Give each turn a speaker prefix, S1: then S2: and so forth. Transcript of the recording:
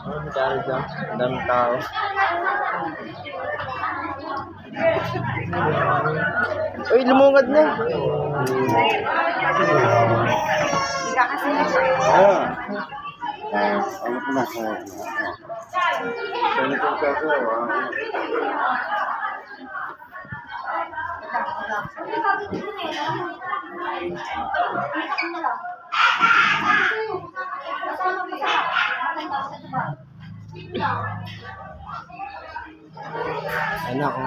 S1: Madami dyan. Ang daming tao. Uy, lumungad na.
S2: Ano ko na sa ganito kaso,
S1: Anak ko.